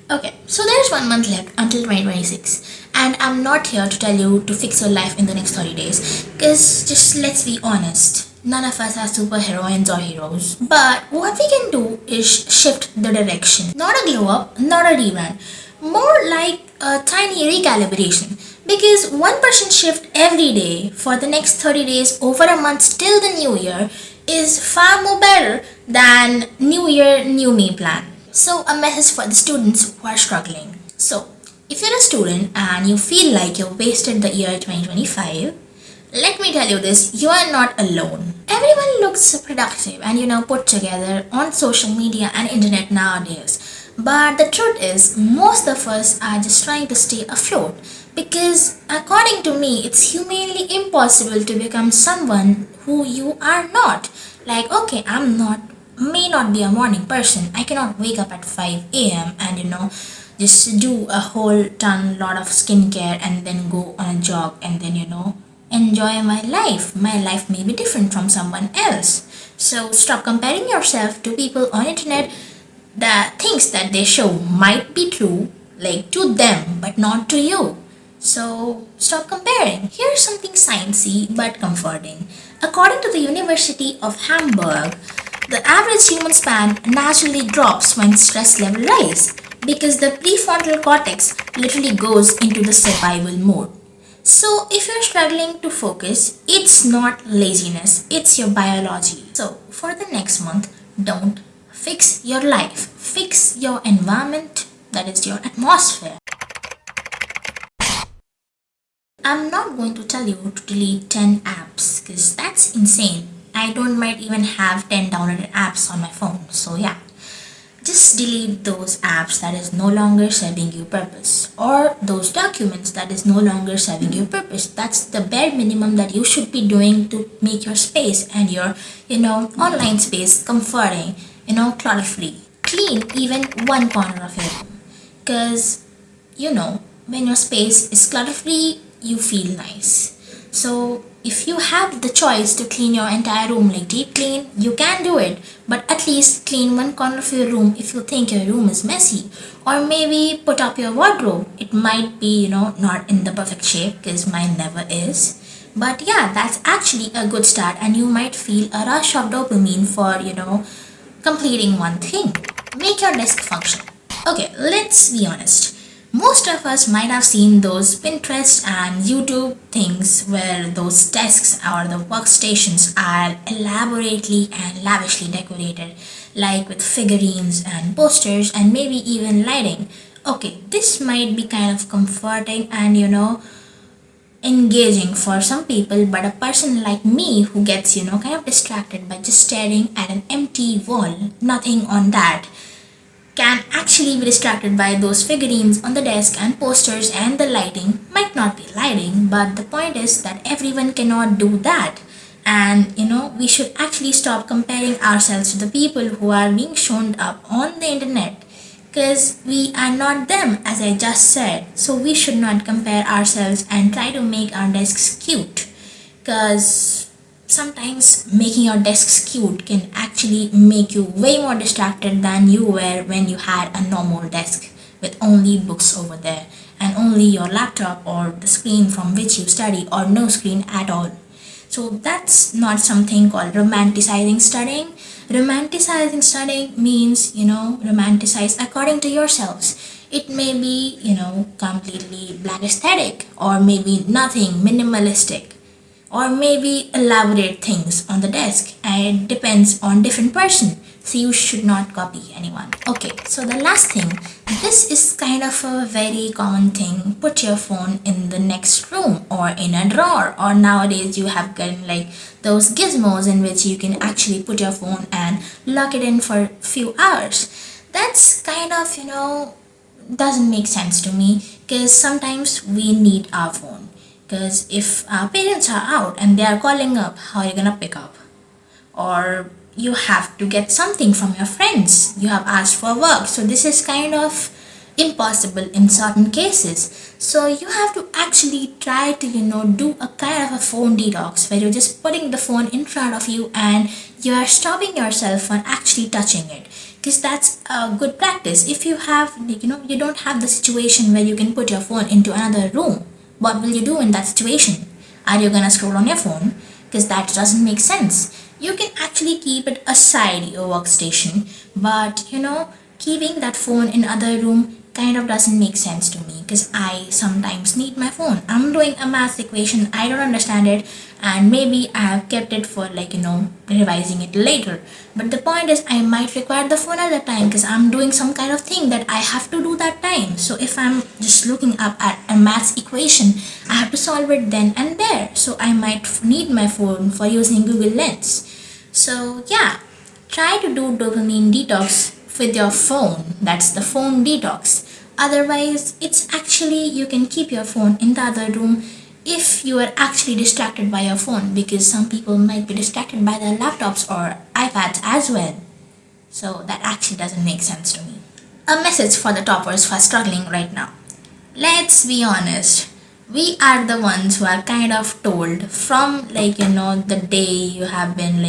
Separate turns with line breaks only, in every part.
Okay, so there's 1 month left until 2026, and I'm not here to tell you to fix your life in the next 30 days. Because just let's be honest, none of us are superheroines or heroes. But what we can do is shift the direction. Not a glow up, not a rerun, more like a tiny recalibration. Because 1% shift every day for the next 30 days over a month till the new year is far more better than New Year, New Me plan. So, a message for the students who are struggling. So, if you're a student and you feel like you've wasted the year 2025, let me tell you this, you are not alone. Everyone looks productive and put together on social media and internet nowadays. But the truth is, most of us are just trying to stay afloat because, according to me, it's humanly impossible to become someone who you are not. Like, okay, may not be a morning person. I cannot wake up at 5 a.m. and just do a whole lot of skincare and then go on a jog and then enjoy my life. My life may be different from someone else. So stop comparing yourself to people on internet. The things that they show might be true, like to them, but not to you. So stop comparing. Here's something sciencey but comforting. According to the University of Hamburg, the average human span naturally drops when stress level rise because the prefrontal cortex literally goes into the survival mode. So if you're struggling to focus, it's not laziness, it's your biology. So for the next month, don't fix your life, fix your environment, that is your atmosphere. I'm not going to tell you to delete 10 apps because that's insane. I don't might even have 10 downloaded apps on my phone. So yeah, just delete those apps that is no longer serving you purpose or those documents that is no longer serving you purpose. That's the bare minimum that you should be doing to make your space and your online space comforting, clutter free. Clean even one corner of your room because when your space is clutter free you feel nice. So if you have the choice to clean your entire room, like deep clean, you can do it, but at least clean one corner of your room if you think your room is messy. Or maybe put up your wardrobe. It might be not in the perfect shape because mine never is, but yeah, that's actually a good start and you might feel a rush of dopamine for completing one thing. Make your desk function. Okay, let's be honest. Most of us might have seen those Pinterest and YouTube things where those desks or the workstations are elaborately and lavishly decorated, like with figurines and posters and maybe even lighting. Okay, this might be kind of comforting and engaging for some people, but a person like me who gets kind of distracted by just staring at an empty wall, nothing on that, can actually be distracted by those figurines on the desk and posters, and the lighting might not be lighting, but the point is that everyone cannot do that. And we should actually stop comparing ourselves to the people who are being shown up on the internet because we are not them, as I just said. So we should not compare ourselves and try to make our desks cute because sometimes making your desks cute can actually make you way more distracted than you were when you had a normal desk with only books over there and only your laptop or the screen from which you study or no screen at all. So that's not something called romanticizing studying. Romanticizing studying means romanticize according to yourselves. It may be completely black aesthetic or maybe nothing, minimalistic, or maybe elaborate things on the desk, and it depends on different person, so you should not copy anyone. Okay, so the last thing, this is kind of a very common thing. Put your phone in the next room or in a drawer, or nowadays you have gotten like those gizmos in which you can actually put your phone and lock it in for a few hours. That's kind of doesn't make sense to me because sometimes we need our phone. Because if our parents are out and they are calling up, how are you gonna pick up? Or you have to get something from your friends. You have asked for work. So this is kind of impossible in certain cases. So you have to actually try to do a kind of a phone detox where you're just putting the phone in front of you and you are stopping yourself from actually touching it. because that's a good practice. If you have, you don't have the situation where you can put your phone into another room, what will you do in that situation? Are you gonna scroll on your phone? Because that doesn't make sense. You can actually keep it aside your workstation, but keeping that phone in other room kind of doesn't make sense to me, because I sometimes need my phone. I'm doing a math equation, I don't understand it, and maybe I have kept it for revising it later. But the point is, I might require the phone at the time because I'm doing some kind of thing that I have to do that time. So if I'm just looking up at a math equation, I have to solve it then and there. So I might need my phone for using Google Lens. So yeah, try to do dopamine detox with your phone. That's the phone detox. Otherwise, it's actually, you can keep your phone in the other room if you are actually distracted by your phone, because some people might be distracted by their laptops or iPads as well. So that actually doesn't make sense to me. A message for the toppers who are struggling right now. Let's be honest, we are the ones who are kind of told from the day you have been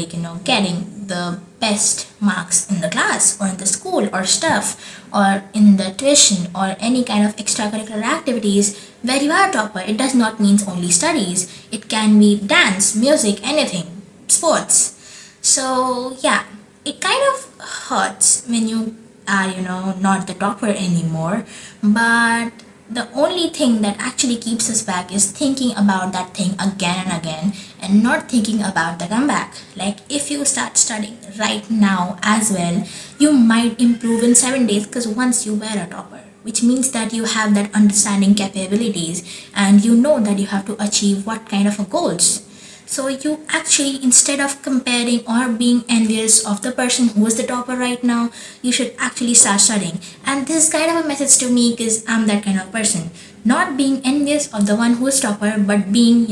getting the best marks in the class or in the school or stuff, or in the tuition or any kind of extracurricular activities where you are a topper. It does not mean only studies, it can be dance, music, anything, sports. So yeah, it kind of hurts when you are not the topper anymore, but the only thing that actually keeps us back is thinking about that thing again and again, and not thinking about the comeback. Like, if you start studying right now as well, you might improve in 7 days, because once you were a topper, which means that you have that understanding capabilities and you know that you have to achieve what kind of a goals. So you actually, instead of comparing or being envious of the person who is the topper right now, you should actually start studying. And this is kind of a message to me, because I'm that kind of person. Not being envious of the one who is topper, but being,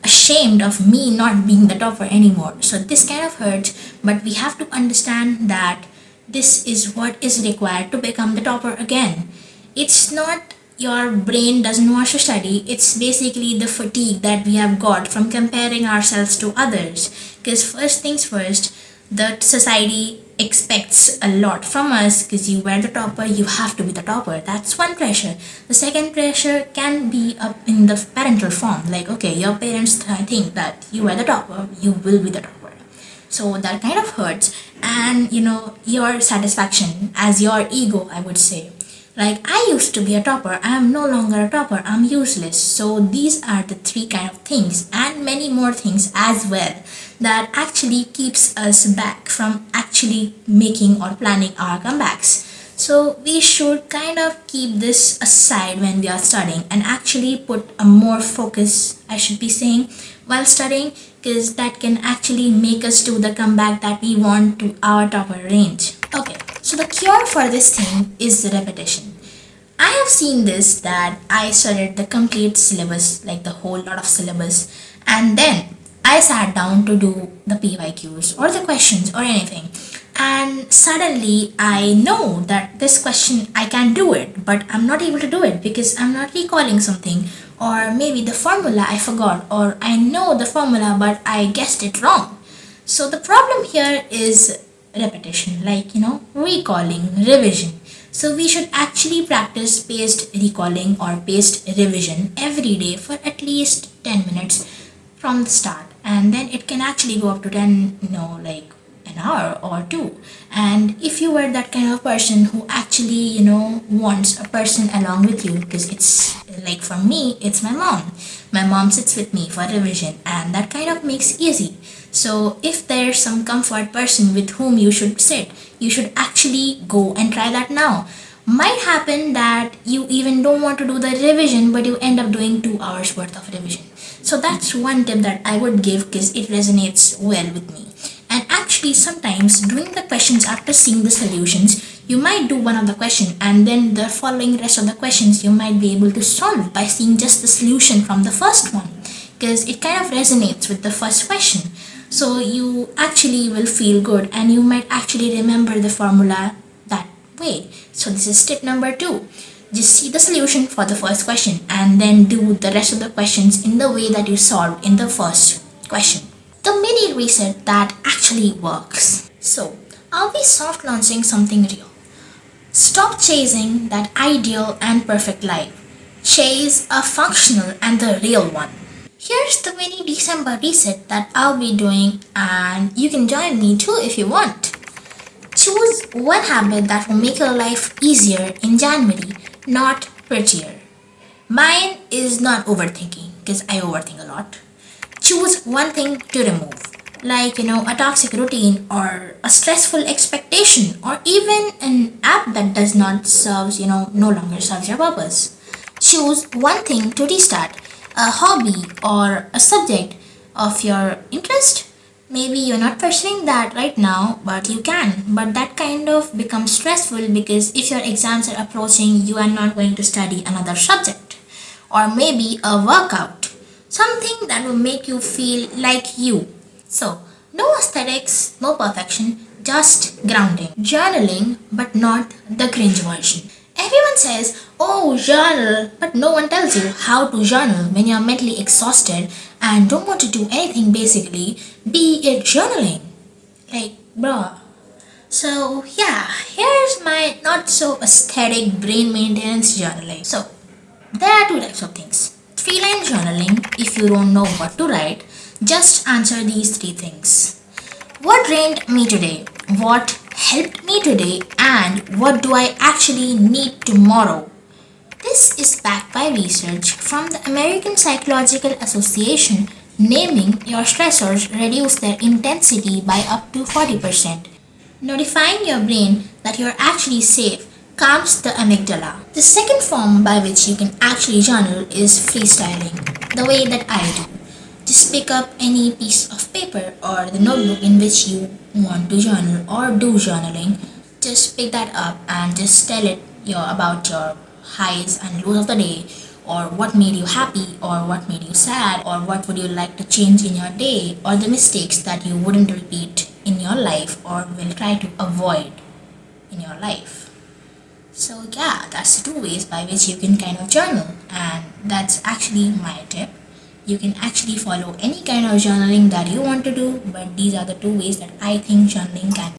ashamed of me not being the topper anymore. So this kind of hurts, but we have to understand that this is what is required to become the topper again. It's not your brain doesn't want to study, it's basically the fatigue that we have got from comparing ourselves to others. Because first things first, the society expects a lot from us, because you were the topper, you have to be the topper. That's one pressure. The second pressure can be up in the parental form, like, okay, your parents think that you are the topper, you will be the topper. So that kind of hurts. And your satisfaction as your ego, I would say, like, I used to be a topper, I am no longer a topper, I'm useless. So these are the three kind of things, and many more things as well, that actually keeps us back from actually making or planning our comebacks. So we should kind of keep this aside when we are studying, and actually put a more focus, I should be saying, while studying, because that can actually make us do the comeback that we want to our topper range. Okay, so the cure for this thing is the repetition. I have seen this, that I studied the complete syllabus, like the whole lot of syllabus, and then I sat down to do the PYQs or the questions or anything. And suddenly I know that this question I can do it, but I'm not able to do it because I'm not recalling something, or maybe the formula I forgot, or I know the formula but I guessed it wrong. So the problem here is repetition, like recalling, revision. So we should actually practice paced recalling or paced revision every day for at least 10 minutes from the start, and then it can actually go up to 10, like an hour or two. And if you were that kind of person who actually wants a person along with you, because it's like, for me, it's my mom sits with me for revision, and that kind of makes easy. So if there's some comfort person with whom you should sit, you should actually go and try that now. Might happen that you even don't want to do the revision, but you end up doing 2 hours worth of revision. So that's one tip that I would give, because it resonates well with me. And actually, sometimes doing the questions after seeing the solutions, you might do one of the question, and then the following rest of the questions you might be able to solve by seeing just the solution from the first one, because it kind of resonates with the first question. So you actually will feel good, and you might actually remember the formula that way. So this is tip number 2. Just see the solution for the first question, and then do the rest of the questions in the way that you solved in the first question. The mini reset that actually works. So Are we soft launching something real? Stop chasing that ideal and perfect life. Chase a functional and the real one. Here's the mini December reset that I'll be doing, and you can join me too if you want. Choose one habit that will make your life easier in January, not prettier. Mine is not overthinking because I overthink a lot. Choose one thing to remove, like a toxic routine or a stressful expectation or even an app that does not serves no longer serves your purpose. Choose one thing to restart, a hobby or a subject of your interest. Maybe you're not pursuing that right now, but you can. But that kind of becomes stressful because if your exams are approaching, you are not going to study another subject. Or maybe a workout, something that will make you feel like you. So, no aesthetics, no perfection, just grounding. Journaling, but not the cringe version. Everyone says, oh, journal, but no one tells you how to journal when you're mentally exhausted and don't want to do anything basically, be it journaling. Like, bruh. So, yeah, here's my not so aesthetic brain maintenance journaling. So, there are two types of things. 3-line journaling, if you don't know what to write, just answer these three things. What drained me today? What helped me today? And what do I actually need tomorrow? This is backed by research from the American Psychological Association naming your stressors reduce their intensity by up to 40%. Notifying your brain that you're actually safe calms the amygdala. The second form by which you can actually journal is freestyling, the way that I do. Just pick up any piece of paper or the notebook in which you want to journal or do journaling. Just pick that up and just tell it about your highs and lows of the day, or what made you happy, or what made you sad, or what would you like to change in your day, or the mistakes that you wouldn't repeat in your life or will try to avoid in your life. So yeah, that's the two ways by which you can kind of journal, and that's actually my tip. You can actually follow any kind of journaling that you want to do, but these are the two ways that I think journaling can.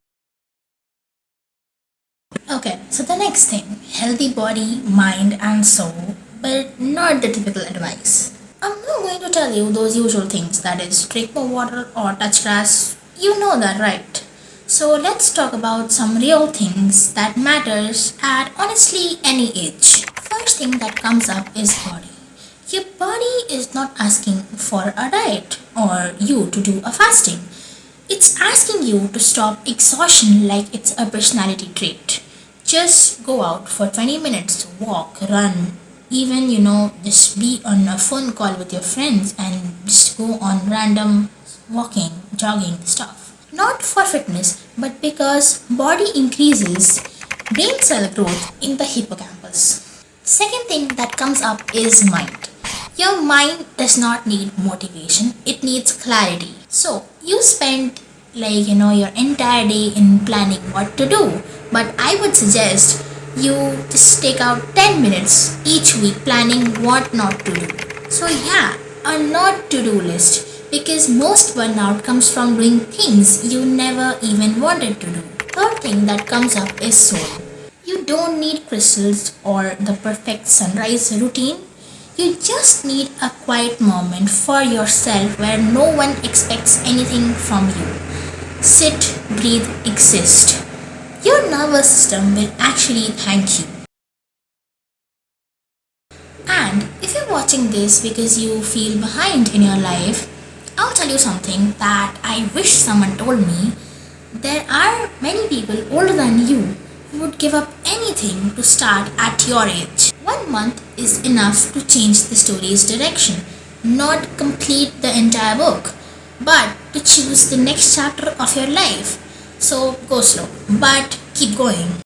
Okay, so the next thing, healthy body, mind, and soul, but not the typical advice. I'm not going to tell you those usual things, that is, drink more water or touch grass. You know that, right? So let's talk about some real things that matters at honestly any age. First thing that comes up is body. Your body is not asking for a diet or you to do a fasting. It's asking you to stop exhaustion like it's a personality trait. Just go out for 20 minutes, walk, run, even just be on a phone call with your friends and just go on random walking, jogging stuff. Not for fitness, but because body increases brain cell growth in the hippocampus. Second thing that comes up is mind. Your mind does not need motivation, it needs clarity. So you spend your entire day in planning what to do, but I would suggest you just take out 10 minutes each week planning what not to do. So yeah, a not to do list, because most burnout comes from doing things you never even wanted to do. Third thing that comes up is soul. You don't need crystals or the perfect sunrise routine. You just need a quiet moment for yourself where no one expects anything from you. Sit, breathe, exist. Your nervous system will actually thank you. And if you're watching this because you feel behind in your life, I'll tell you something that I wish someone told me. There are many people older than you who would give up anything to start at your age. 1 month is enough to change the story's direction, not complete the entire book, but to choose the next chapter of your life. So go slow, but keep going.